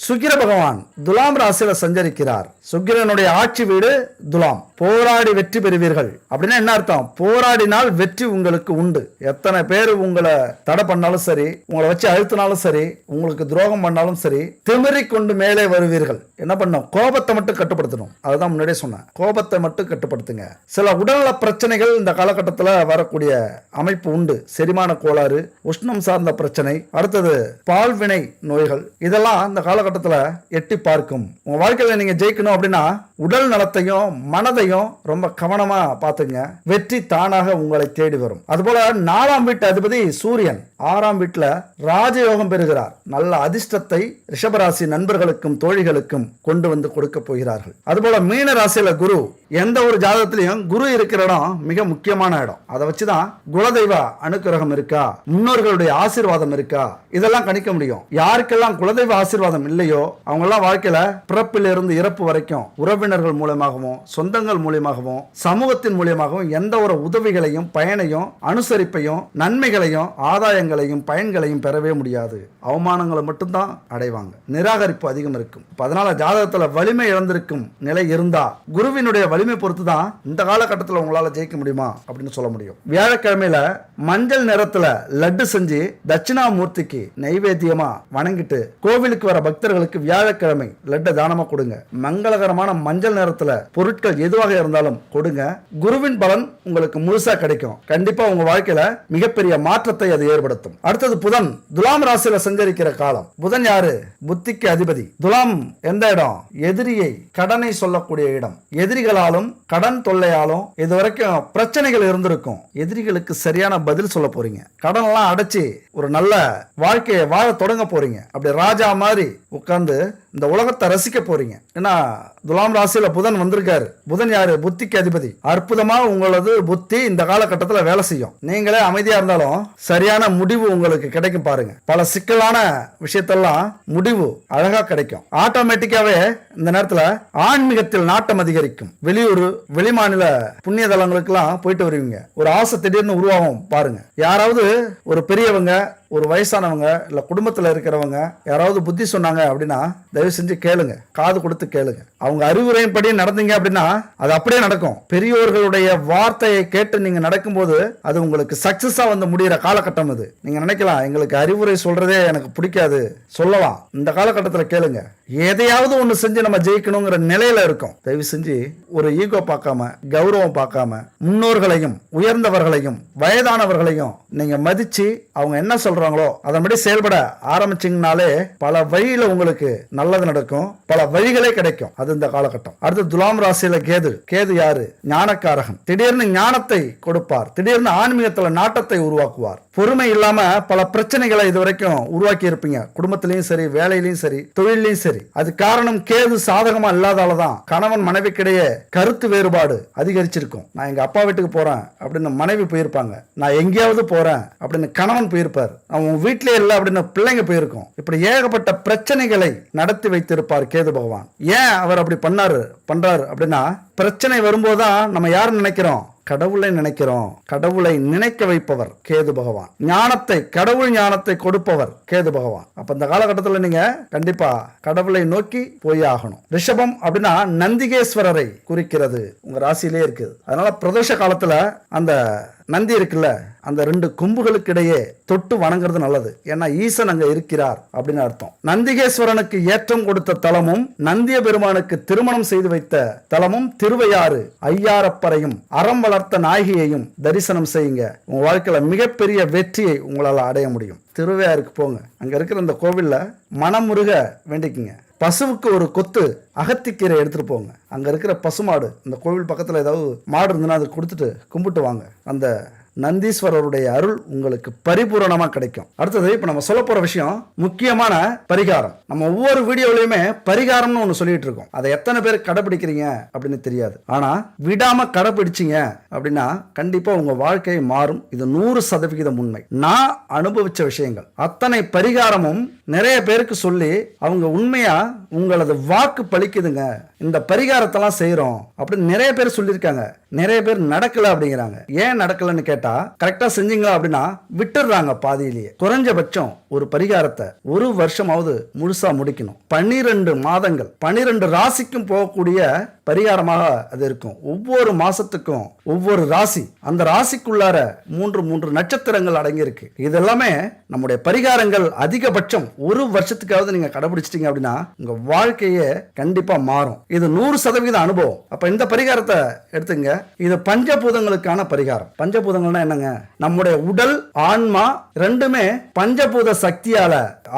சுக்கிர பகவான் துலாம் ராசியில சஞ்சரிக்கிறார். சுக்கிரனுடைய ஆட்சி வீடு துலாம். போராடி வெற்றி பெறுவீர்கள் அப்படின்னா என்ன அர்த்தம்? போராடினால் வெற்றி உங்களுக்கு உண்டு. எத்தனை பேர் உங்களை தடை பண்ணாலும் சரி, உங்களை வச்சு அழுத்தினாலும் சரி, உங்களுக்கு துரோகம் பண்ணாலும் சரி, திமிரி கொண்டு மேலே வருவீர்கள். என்ன பண்ணும்? கோபத்தை மட்டும் கட்டுப்படுத்தணும். அதுதான் முன்னாடியே சொன்னேன், கோபத்தை மட்டும் கட்டுப்படுத்துங்க. சில உடல்நல பிரச்சனைகள் இந்த காலகட்டத்தில் வரக்கூடிய அமைப்பு உண்டு. செரிமான கோளாறு, உஷ்ணம் சார்ந்த பிரச்சனை, அடுத்தது பால்வினை நோய்கள், இதெல்லாம் இந்த காலகட்டத்தில் எட்டி பார்க்கும். உங்க வாழ்க்கையில நீங்க ஜெயிக்கணும் அப்படின்னா உடல் நலத்தையும் மனதையும் ரொம்ப கவனமா பார்த்துங்க. வெற்றி தானாக உங்களை தேடி வரும். அதுபோல 4ஆம் வீட்டு அதிபதி சூரியன் 6ஆம் வீட்டுல ராஜயோகம் பெறுகிறார். நல்ல அதிர்ஷ்டத்தை ரிஷபராசி நண்பர்களுக்கும் தோழிகளுக்கும் கொண்டு வந்து கொடுக்க போகிறார்கள். அதுபோல மீன ராசியில குரு. எந்த ஒரு ஜாதகத்திலையும் குரு இருக்கிற இடம் மிக முக்கியமான இடம். அதை வச்சுதான் குலதெய்வ அனுக்கிரகம் இருக்கா, முன்னோர்களுடைய ஆசீர்வாதம் இருக்கா, இதெல்லாம் கணிக்க முடியும். யாருக்கெல்லாம் குலதெய்வ ஆசீர்வாதம் இல்லையோ அவங்க எல்லாம் வாழ்க்கையில பிறப்பிலிருந்து இறப்பு வரைக்கும் உறவினர்கள் மூலமாகவும் சொந்தங்கள் மூலமாகவும் சமூகத்தின் மூலமாகவும் எந்த ஒரு உதவிகளையும் பயனையும் அனுசரிப்பையும் நன்மைகளையும் ஆதாயங்களையும் பயன்களையும் பெறவே முடியாது. அவமானங்களை மட்டும்தான் அடைவாங்க. நிராகரிப்பு அதிகம் இருக்கும். அதனால ஜாதகத்துல வலிமை இழந்திருக்கும் நிலை இருந்தா குருவினுடைய வலிமை பொறுத்து தான் இந்த காலகட்டத்தில் உங்களால ஜெயிக்க முடியுமா அப்படின்னு சொல்ல முடியும். வியாழக்கிழமையில மஞ்சள் நிறத்துல லட்டு செஞ்சு தட்சிணாமூர்த்திக்கு நைவேத்தியமா வணங்கிட்டு கோவிலுக்கு வர பக்தர்களுக்கு வியாழக்கிழமை லட்டை தானமா கொடுங்க. மங்களகரமான மஞ்சள் நிறத்துல பொருட்கள் எதுவாக இருந்தாலும் கொடுங்க. குருவின் பலன் உங்களுக்கு முழுசா கிடைக்கும். கண்டிப்பா உங்க வாழ்க்கையில மிகப்பெரிய மாற்றத்தை அது ஏற்படுத்தும். அடுத்தது புதன் துலாம் ராசியில சஞ்சரிக்கிற காலம். புதன் யாரு? புத்திக்கு அதிபதி. துலாம் எந்த இடம்? எதிரியை, கடனை சொல்லக்கூடிய இடம். எதிரிகளாலும் கடன் தொல்லையாலும் இதுவரைக்கும் பிரச்சனைகள் இருந்திருக்கும். எதிரிகளுக்கு சரியான பதில் சொல்ல போறீங்க. கடன் எல்லாம் அடைச்சி ஒரு நல்ல வாழ்க்கையை வாழ தொடங்க போறீங்க. அப்படி ராஜா மாதிரி உட்கார்ந்து இந்த உலகத்தை ரசிக்க போறீங்க. ஏன்னா துலாம் ராசியில புதன் வந்திருக்காரு. புதன் யாரு? புத்திக்கு அதிபதி. அற்புதமா உங்களது புத்தி இந்த காலகட்டத்தில் வேலை செய்யும். நீங்களே அமைதியா இருந்தாலும் சரியான முடிவு உங்களுக்கு கிடைக்கும். பாருங்க, பல சிக்கலான விஷயத்தெல்லாம் முடிவு அழகா கிடைக்கும். ஆட்டோமேட்டிக்காவே இந்த நேரத்தில் ஆன்மீகத்தில் நாட்டம் அதிகரிக்கும். வெளியூர் வெளிமாநில புண்ணிய தலங்களுக்கு எல்லாம் போயிட்டு வருவீங்க. ஒரு ஆசை திடீர்னு உருவாகும். பாருங்க, யாராவது ஒரு பெரியவங்க, ஒரு வயசானவங்க, இல்ல குடும்பத்தில் இருக்கிறவங்க யாராவது புத்தி சொன்னாங்க அப்படின்னா தயவு செஞ்சு கேளுங்க. காது கொடுத்து கேளுங்க. அவங்க அறிவுரையின்படி நடந்தீங்க அப்படின்னா அது அப்படியே நடக்கும். பெரியோர்களுடைய வார்த்தையை கேட்டு நீங்க நடக்கும்போது அது உங்களுக்கு சக்சஸா வந்து முடிகிற காலகட்டம் இது. நீங்க நினைக்கலாம், எங்களுக்கு அறிவுரை சொல்றதே எனக்கு பிடிக்காது, சொல்லலாம். இந்த காலகட்டத்தில் கேளுங்க. எதையாவது ஒண்ணு செஞ்சு நம்ம ஜெயிக்கணுங்கிற நிலையில இருக்கும். தயவு செஞ்சு ஒரு ஈகோ பார்க்காம, கௌரவம் பார்க்காம, முன்னோர்களையும் உயர்ந்தவர்களையும் வயதானவர்களையும் நீங்க மதிச்சு அவங்க என்ன சொல்றாங்களோ அதன்படி செயல்பட ஆரம்பிச்சீங்கனாலே பல வழியில உங்களுக்கு நல்லது நடக்கும். பல வழிகளே கிடைக்கும். அது இந்த காலகட்டம். அடுத்து துலாம் ராசியில கேது. கேது யாரு? ஞானக்காரகன். திடீர்னு ஞானத்தை கொடுப்பார். திடீர்னு ஆன்மீகத்துல நாட்டத்தை உருவாக்குவார். பொறுமை இல்லாம பல பிரச்சனைகளை இதுவரைக்கும் உருவாக்கி இருப்பீங்க. குடும்பத்திலையும் சரி, வேலையிலையும் சரி, தொழிலையும் சரி. அது காரணம் கேது சாதகமா இல்லாதாலதான் கணவன் மனைவிக்கிடையே கருத்து வேறுபாடு அதிகரிச்சிருக்கும். நான் எங்க அப்பா வீட்டுக்கு போறேன் அப்படின்னு மனைவி போயிருப்பாங்க. நான் எங்கேயாவது போறேன் அப்படின்னு கணவன் போயிருப்பார். அவன் வீட்டிலே இல்லை அப்படின்னு பிள்ளைங்க போயிருக்கும். இப்படி ஏகப்பட்ட பிரச்சனைகளை நடத்தி வைத்திருப்பார் கேது பகவான். ஏன் அவர் அப்படி பண்றாரு அப்படின்னா, பிரச்சனை வரும்போதுதான் நம்ம யார் நினைக்கிறோம்? கடவுளை நினைக்கிறோம். கடவுளை நினைக்க வைப்பவர் கேது பகவான். ஞானத்தை, கடவுள் ஞானத்தை கொடுப்பவர் கேது பகவான். அப்ப இந்த காலகட்டத்தில் நீங்க கண்டிப்பா கடவுளை நோக்கி போய் ஆகணும். ரிஷபம் அப்படின்னா நந்திகேஸ்வரரை குறிக்கிறது. உங்க ராசியிலே இருக்குது. அதனால பிரதோஷ காலத்துல அந்த நந்தி இருக்குல்ல, அந்த ரெண்டு கொம்புகளுக்கு இடையே தொட்டு வணங்குறது நல்லது. ஏன்னா ஈசன் அங்க இருக்கிறார் அப்படின்னு அர்த்தம். நந்திகேஸ்வரனுக்கு ஏற்றம் கொடுத்த தலமும், நந்திய பெருமானுக்கு திருமணம் செய்து வைத்த தலமும் திருவையாறு. ஐயாரப்பரையும் அறம் வளர்த்த நாயகியையும் தரிசனம் செய்யுங்க. உங்க வாழ்க்கையில மிகப்பெரிய வெற்றியை உங்களால் அடைய முடியும். திருவையாருக்கு போங்க. அங்க இருக்கிற அந்த கோவில்ல மனமுருக வேண்டிக்குங்க. பசுவுக்கு ஒரு கொத்து அகத்திக்கீரை எடுத்துட்டு போங்க. அங்க இருக்கிற பசுமாடு, இந்த கோவில் பக்கத்துல ஏதாவது மாடு இருந்ததுன்னா அதை கொடுத்துட்டு கும்பிட்டு வாங்க. அந்த நந்தீஸ்வரருடைய அருள் உங்களுக்கு பரிபூரணமா கிடைக்கும். அடுத்தது இப்ப நம்ம சொல்ல போற விஷயம் முக்கியமான பரிகாரம். நம்ம ஒவ்வொரு வீடியோலயுமே பரிகாரம்னு ஒண்ணு சொல்லிட்டு இருக்கோம். அதை எத்தனை பேர் கடைபிடிக்கிறீங்க அப்படின்னு தெரியாது. ஆனா விடாம கடைபிடிச்சிங்க அப்படின்னா கண்டிப்பா உங்க வாழ்க்கை மாறும். இது 100% உண்மை. நான் அனுபவிச்ச விஷயங்கள். அத்தனை பரிகாரமும் நிறைய பேருக்கு சொல்லி அவங்க உண்மையா உங்களது வாக்கு பலிக்குதுங்க, இந்த பரிகாரத்தெல்லாம் செய்யறோம் அப்படின்னு நிறைய பேர் சொல்லியிருக்காங்க. நிறைய பேர் நடக்கல அப்படிங்கிறாங்க. ஏன் நடக்கலன்னு கேட்டா, கரெக்டா செஞ்சீங்களா அப்படின்னா விட்டுடுறாங்க பாதியிலேயே. குறைஞ்சபட்சம் ஒரு பரிகாரத்தை ஒரு வருஷமாவது முழுசா முடிக்கணும். 12 மாதங்கள் 12 ராசிக்கும் போகக்கூடிய பரிகாரமாக அது இருக்கும். ஒவ்வொரு மாசத்துக்கும் ஒவ்வொரு ராசி, அந்த ராசிக்குள்ளார 3 நட்சத்திரங்கள் அடங்கியிருக்கு. இதெல்லாமே நம்முடைய பரிகாரங்கள். அதிகபட்சம் ஒரு வருஷத்துக்காவது நீங்க கடைபிடிச்சிட்டீங்க அப்படின்னா உங்க வாழ்க்கையே கண்டிப்பா மாறும். இது 100% அனுபவம். அப்ப இந்த பரிகாரத்தை எடுத்துங்க. இது பஞ்சபூதங்களுக்கான பரிகாரம். பஞ்சபூதங்கள்னா என்னங்க? நம்முடைய உடல், ஆன்மா ரெண்டுமே பஞ்சபூத சக்தியால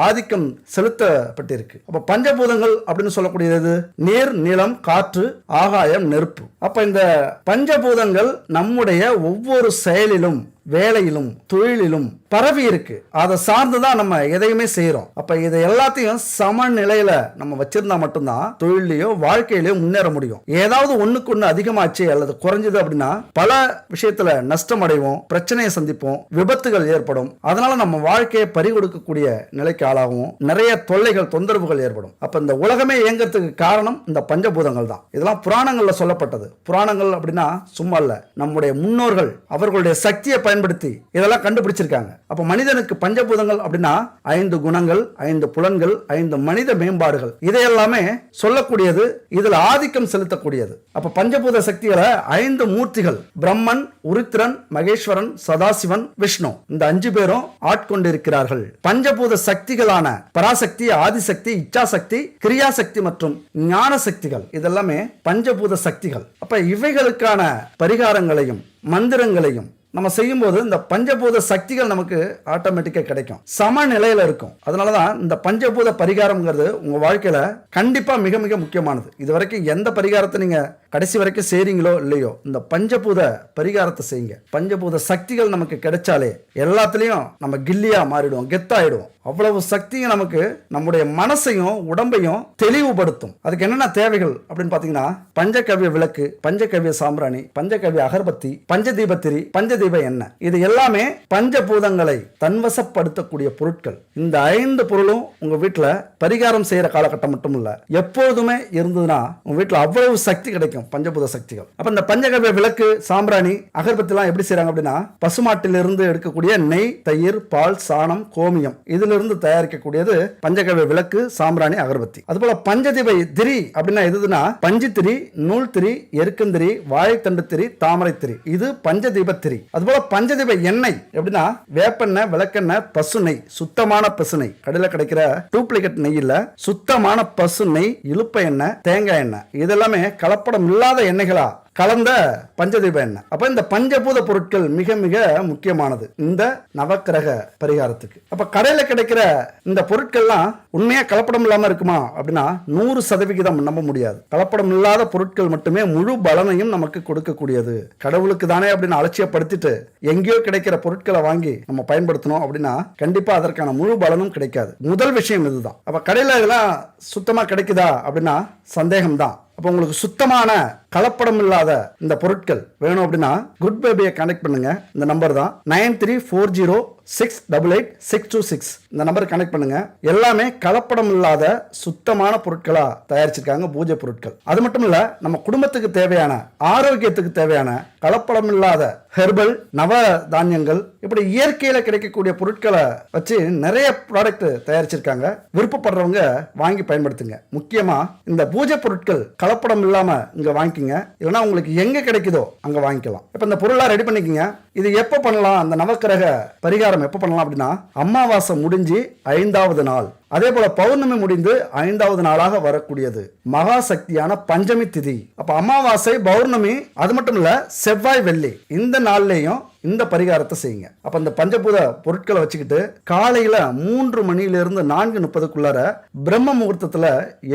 ஆதிக்கம் செலுத்தப்பட்டிருக்கு. அப்ப பஞ்சபூதங்கள் அப்படின்னு சொல்லக்கூடியது நீர், நிலம், காற்று, ஆகாயம், நெருப்பு. அப்ப இந்த பஞ்சபூதங்கள் நம்முடைய ஒவ்வொரு செயலிலும், வேலையிலும், தொழிலிலும் பரவி இருக்கு. அதை சார்ந்துதான் நம்ம எதையுமே செய்யறோம். அப்ப இதை எல்லாத்தையும் சமநிலையில நம்ம வச்சிருந்தா மட்டும்தான் தொழிலையோ வாழ்க்கையிலயோ முன்னேற முடியும். ஏதாவது ஒண்ணுக்கு ஒண்ணு அதிகமாச்சு அல்லது குறைஞ்சது அப்படின்னா பல விஷயத்துல நஷ்டம் அடைவோம், பிரச்சனையை சந்திப்போம், விபத்துகள் ஏற்படும். அதனால நம்ம வாழ்க்கையை பறிகொடுக்கக்கூடிய நிலைக்கு ஆளாகும். நிறைய தொல்லைகள், தொந்தரவுகள் ஏற்படும். அப்ப இந்த உலகமே இயங்கிறதுக்கு காரணம் இந்த பஞ்சபூதங்கள் தான். இதெல்லாம் புராணங்கள்ல சொல்லப்பட்டது. புராணங்கள் அப்படின்னா சும்மா இல்ல, நம்முடைய முன்னோர்கள் அவர்களுடைய சக்தியை பயன்படுத்தி இதெல்லாம் கண்டுபிடிச்சிருக்காங்க. அப்ப மனிதனுக்கு பஞ்சபூதங்கள் அப்படின்னா 5 குணங்கள், 5 புலன்கள், 5 மனித மேம்பாடுகள், இதையெல்லாமே சொல்லக்கூடியது, இதுல ஆதிக்கம் செலுத்தக்கூடியது. அப்ப பஞ்சபூத சக்திகளை 5 மூர்த்திகள், பிரம்மன், உருத்திரன், மகேஸ்வரன், சதாசிவன், விஷ்ணு, இந்த 5 பேரும் ஆட்கொண்டிருக்கிறார்கள். பஞ்சபூத சக்திகளான பராசக்தி, ஆதிசக்தி, இச்சாசக்தி, கிரியாசக்தி மற்றும் ஞான சக்திகள், இதெல்லாமே பஞ்சபூத சக்திகள். அப்ப இவைகளுக்கான பரிகாரங்களையும் மந்திரங்களையும் நம்ம செய்யும் போது இந்த பஞ்சபூத சக்திகள் நமக்கு ஆட்டோமேட்டிக்கா கிடைக்கும், சமநிலையில இருக்கும். அதனாலதான் இந்த பஞ்சபூத பரிகாரம்ங்கிறது உங்க வாழ்க்கையில கண்டிப்பா மிக மிக முக்கியமானது. இது வரைக்கும் எந்த பரிகாரத்தை நீங்க கடைசி வரைக்கும் செய்றீங்களோ இல்லையோ, இந்த பஞ்சபூத பரிகாரத்தை செய்யுங்க. பஞ்சபூத சக்திகள் நமக்கு கிடைச்சாலே எல்லாத்துலயும் நம்ம கில்லியா மாறிடுவோம், கெத்தாயிடுவோம். அவ்வளவு சக்தியும் நமக்கு நம்முடைய மனசையும் உடம்பையும் தெளிவுபடுத்தும். அதுக்கு என்னென்ன தேவைகள் அப்படின்னு பாத்தீங்கன்னா, பஞ்சகவ்ய விளக்கு, பஞ்சகவ்ய சாம்பிராணி, பஞ்சகவ்ய அகர்பத்தி, பஞ்சதீபத்திரி, பஞ்சதீப எண்ணெய், இது எல்லாமே பஞ்சபூதங்களை தன்வசப்படுத்தக்கூடிய பொருட்கள். இந்த 5 பொருளும் உங்க வீட்டுல பரிகாரம் செய்யற காலகட்டம் மட்டும் இல்ல, எப்போதுமே இருந்ததுன்னா உங்க வீட்டுல அவ்வளவு சக்தி கிடைக்கும், பஞ்சபூத சக்திகள். அப்ப இந்த பஞ்சகவ்ய விளக்கு, சாம்பிராணி, அகர்பத்தி எல்லாம் எப்படி செய்யறாங்க அப்படின்னா, பசுமாட்டிலிருந்து எடுக்கக்கூடிய நெய், தயிர், பால், சாணம், கோமியம், இதுல இருந்து தயாரிக்கக்கூடியது பஞ்சகவ்ய விளக்கு, சாம்பிராணி, அகர்பத்தி. அதுபோல பஞ்சதீப திரி அப்படின்னா எதுனா, பஞ்சு திரி, நூல் திரி, எருக்கந்திரி, வாழைத்தண்டு திரி, தாமரை திரி, இது பஞ்சதீப திரி. அதுபோல பஞ்சதீப எண்ணெய் எப்படின்னா, வேப்பெண்ணெய், விளக்கெண்ணெய், பசு நெய், சுத்தமான பசு நெய், கடையில் கிடைக்கிற டூப்ளிகேட் நெய் இல்ல, சுத்தமான பசு நெய், இலுப்ப எண்ணெய், தேங்காய் எண்ணெய், இதெல்லாமே கலப்படம் இல்லாத எண்ணெய்களா கலந்த பஞ்சதீப எண்ணெய். அப்ப இந்த பஞ்சபூத பொருட்கள் மிக மிக முக்கியமானது இந்த நவக்கிரக பரிகாரத்துக்கு. அப்ப கடையில கிடைக்கிற இந்த பொருட்கள்லாம் உண்மையா கலப்படம் இல்லாம இருக்குமா அப்படின்னா 100% நம்ப முடியாது. கலப்படம் இல்லாத பொருட்கள் மட்டுமே முழு பலனையும் நமக்கு கொடுக்கக்கூடியது. கடவுளுக்கு தானே அப்படின்னு அலட்சியப்படுத்திட்டு எங்கேயோ கிடைக்கிற பொருட்களை வாங்கி நம்ம பயன்படுத்தணும் அப்படின்னா கண்டிப்பா அதற்கான முழு பலனும் கிடைக்காது. முதல் விஷயம் இதுதான். அப்ப கடையில இதெல்லாம் சுத்தமா கிடைக்குதா அப்படின்னா சந்தேகம்தான். அப்போ உங்களுக்கு சுத்தமான கலப்படம் இல்லாத இந்த பொருட்கள் வேணும் அப்படின்னா குட் பேபியை கனெக்ட் பண்ணுங்க. இந்த நம்பர் தான் 9340688626. இந்த நம்பர் கனெக்ட் பண்ணுங்க. எல்லாமே கலப்படம் இல்லாத சுத்தமான பொருட்களா தயாரிச்சிருக்காங்க, பூஜை பொருட்கள். அது மட்டும் இல்ல, நம்ம குடும்பத்துக்கு தேவையான, ஆரோக்கியத்துக்கு தேவையான கலப்படம் இல்லாத ஹெர்பல், நவ தானியங்கள், இப்படி இயற்கையில கிடைக்கக்கூடிய பொருட்களை வச்சு நிறைய ப்ராடக்ட் தயாரிச்சிருக்காங்க. விருப்பப்படுறவங்க வாங்கி பயன்படுத்துங்க. முக்கியமா இந்த பூஜை பொருட்கள் கலப்படம் இல்லாம இங்க வாங்கிக்கங்க. இல்லைன்னா உங்களுக்கு எங்க கிடைக்குதோ அங்க வாங்கிக்கலாம். இப்ப இந்த பொருளா ரெடி பண்ணிக்கங்க. இது எப்ப பண்ணலாம்? அந்த நவக்கிரக பரிகாரம் எப்ப பண்ணலாம் அப்படின்னா, அமாவாசை முடிஞ்சு 5வது நாள், அதே போல பௌர்ணமி முடிந்து 5வது நாளாக வரக்கூடியது மகா சக்தியான பஞ்சமி திதி. அப்ப அமாவாசை, பௌர்ணமி, அது மட்டும் இல்ல செவ்வாய், வெள்ளி, இந்த நாள்லயும் இந்த பரிகாரத்தை செய்யுங்க. அப்ப இந்த பஞ்சபூத பொருட்களை வச்சுக்கிட்டு காலையில 3 மணியிலிருந்து 4:30க்குள்ளார பிரம்ம முகூர்த்தத்துல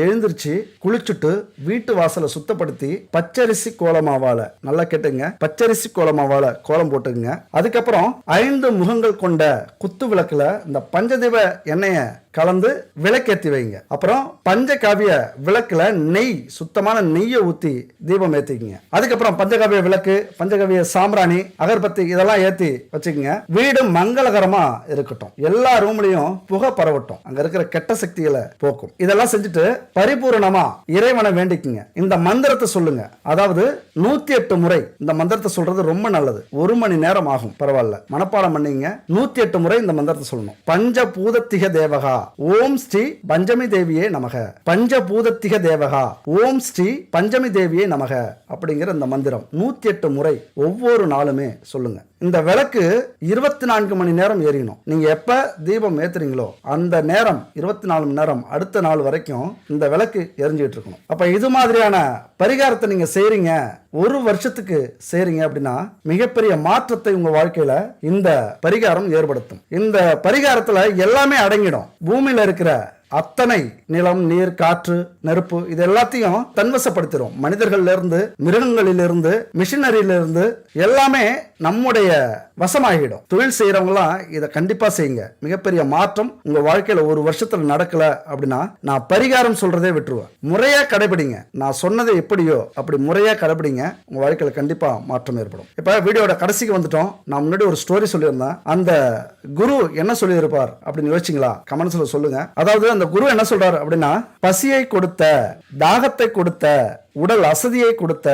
எழுந்திருச்சு குளிச்சுட்டு வீட்டு வாசலை சுத்தப்படுத்தி பச்சரிசி கோலமாவால, நல்லா கேட்டுங்க, பச்சரிசி கோலமாவால கோலம் போட்டுங்க. அதுக்கப்புறம் 5 முகங்கள் கொண்ட குத்து விளக்குல இந்த பஞ்சதீப எண்ணெய கலந்து விளக்கேற்றி வைங்க. அப்புறம் பஞ்சகாவிய விளக்குல நெய், சுத்தமான நெய்யை ஊத்தி தீபம் ஏத்திக்கங்க. அதுக்கப்புறம் பஞ்சகாவிய விளக்கு, பஞ்சகாவிய சாம்பிராணி, அகர்பத்தி இதெல்லாம் ஏத்தி வச்சுக்கோங்க. வீடு மங்களகரமா இருக்கட்டும், எல்லா ரூம்லயும் புகை பரவட்டும், அங்க இருக்கிற கெட்ட சக்திகளை போக்கும். இதெல்லாம் செஞ்சுட்டு பரிபூரணமா இறைவனை வேண்டிக்குங்க. இந்த மந்திரத்தை சொல்லுங்க. அதாவது 108 முறை இந்த மந்திரத்தை சொல்றது ரொம்ப நல்லது. 1 மணி நேரம் ஆகும், பரவாயில்ல, மனப்பாடம் பண்ணீங்க. 108 முறை இந்த மந்திரத்தை சொல்லணும். பஞ்சபூதத்திக தேவகா ஓம் ஸ்ரீ பஞ்சமி தேவியே நமக, பஞ்சபூதத்திக தேவகா ஓம் ஸ்ரீ பஞ்சமி தேவியே நமக அப்படிங்கிற இந்த மந்திரம் 108 முறை ஒவ்வொரு நாளுமே சொல்லுங்க. இந்த விளக்கு 24 மணி நேரம் எரியணும். நீங்க எப்ப தீபம் ஏத்துறீங்களோ அந்த நேரம் 24 மணி நேரம் அடுத்த நாள் வரைக்கும் இந்த விளக்கு எரிஞ்சுட்டு இருக்கணும். அப்ப இது மாதிரியான பரிகாரத்தை நீங்க செய்றீங்க, 1 வருஷத்துக்கு செய்றீங்க அப்படின்னா மிகப்பெரிய மாற்றத்தை உங்க வாழ்க்கையில இந்த பரிகாரம் ஏற்படுத்தும். இந்த பரிகாரத்துல எல்லாமே அடங்கிடும். பூமியில இருக்கிற அத்தனை நிலம், நீர், காற்று, நெருப்பு, இது எல்லாத்தையும் தன்வசப்படுத்திடும். மனிதர்கள்ல இருந்து, மிருகங்களிலிருந்து, மிஷினரியிலிருந்து எல்லாமே நம்முடைய வசமாகிடும். தொழில் செய்யறவங்களாம் இதை கண்டிப்பா செய்யுங்க. மிகப்பெரிய மாற்றம் உங்க வாழ்க்கையில 1 வருஷத்துல நடக்கல அப்படின்னா நான் பரிகாரம் சொல்றதே விட்டுருவேன். முறையா கடைபிடிங்க. நான் சொன்னது எப்படியோ அப்படி முறையா கடைபிடிங்க. உங்க வாழ்க்கையில கண்டிப்பா மாற்றம் ஏற்படும். இப்ப வீடியோட கடைசிக்கு வந்துட்டோம். நான் முன்னாடி ஒரு ஸ்டோரி சொல்லியிருந்தேன். அந்த குரு என்ன சொல்லியிருப்பார் அப்படின்னு யோசிச்சிங்களா? கமெண்ட்ஸ்ல சொல்லுங்க. அதாவது அந்த குரு என்ன சொல்றாரு அப்படின்னா, பசியை கொடுத்த, தாகத்தை கொடுத்த, உடல் அசதியை கொடுத்த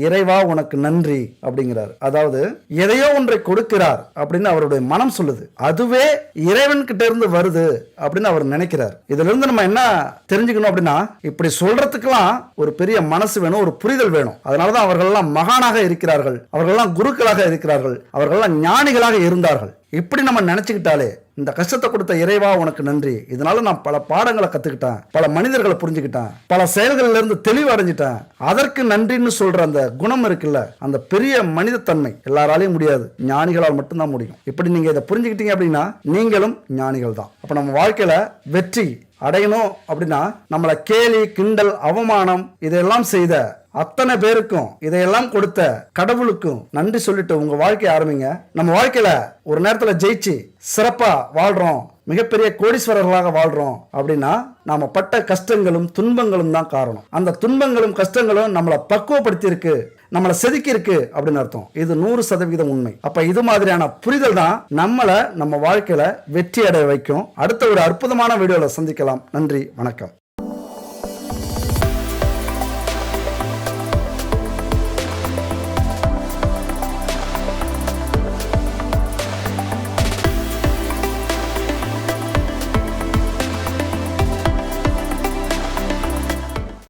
இறைவா உனக்கு நன்றி அப்படிங்கிறார். அதாவது எதையோ ஒன்றை கொடுக்கிறார் அப்படின்னு அவருடைய மனம் சொல்லுது, அதுவே இறைவன் கிட்ட இருந்து வருது அப்படின்னு அவர் நினைக்கிறார். இதுல இருந்து நம்ம என்ன தெரிஞ்சுக்கணும் அப்படின்னா, இப்படி சொல்றதுக்கெல்லாம் ஒரு பெரிய மனசு வேணும், ஒரு புரிதல் வேணும். அதனாலதான் அவர்கள் எல்லாம் மகானாக இருக்கிறார்கள், அவர்கள் எல்லாம் குருக்களாக இருக்கிறார்கள், அவர்கள் எல்லாம் ஞானிகளாக இருந்தார்கள். இப்படி நம்ம நினைச்சுக்கிட்டாலே இந்த கஷ்டத்தை கொடுத்த இறைவா உனக்கு நன்றி, இதனால நான் பல பாடங்களை கத்துக்கிட்டேன், பல மனிதர்களை புரிஞ்சுக்கிட்டேன், பல செயல்கள்ல இருந்து தெளிவு அடைஞ்சிட்டேன், அதற்கு நன்றின்னு சொல்ற அந்த குணம் இருக்குல்ல, அந்த பெரிய மனித தன்மை எல்லாராலையும் முடியாது, ஞானிகளால் மட்டும்தான் முடியும். இப்படி நீங்க இதை புரிஞ்சுக்கிட்டீங்க அப்படின்னா நீங்களும் ஞானிகள் தான். அப்ப நம்ம வாழ்க்கையில வெற்றி அடையணும் அப்படின்னா நம்மளை கேலி கிண்டல் அவமானம் இதெல்லாம் செய்த அத்தனை பேருக்கும், இதையெல்லாம் கொடுத்த கடவுளுக்கும் நன்றி சொல்லிட்டு உங்க வாழ்க்கையை ஆரம்பிங்க. நம்ம வாழ்க்கையில ஒரு நேரத்துல ஜெயிச்சு சிறப்பா வாழ்றோம், மிகப்பெரிய கோடீஸ்வரர்களாக வாழ்றோம் அப்படின்னா நாம பட்ட கஷ்டங்களும் துன்பங்களும் தான் காரணம். அந்த துன்பங்களும் கஷ்டங்களும் நம்மளை பக்குவப்படுத்தி இருக்கு, நம்மளை செதுக்கி இருக்கு அப்படின்னு அர்த்தம். இது 100% உண்மை. அப்ப இது மாதிரியான புரிதல் தான் நம்மளை நம்ம வாழ்க்கையில வெற்றி அடைய வைக்கும். அடுத்த ஒரு அற்புதமான வீடியோல சந்திக்கலாம். நன்றி, வணக்கம்.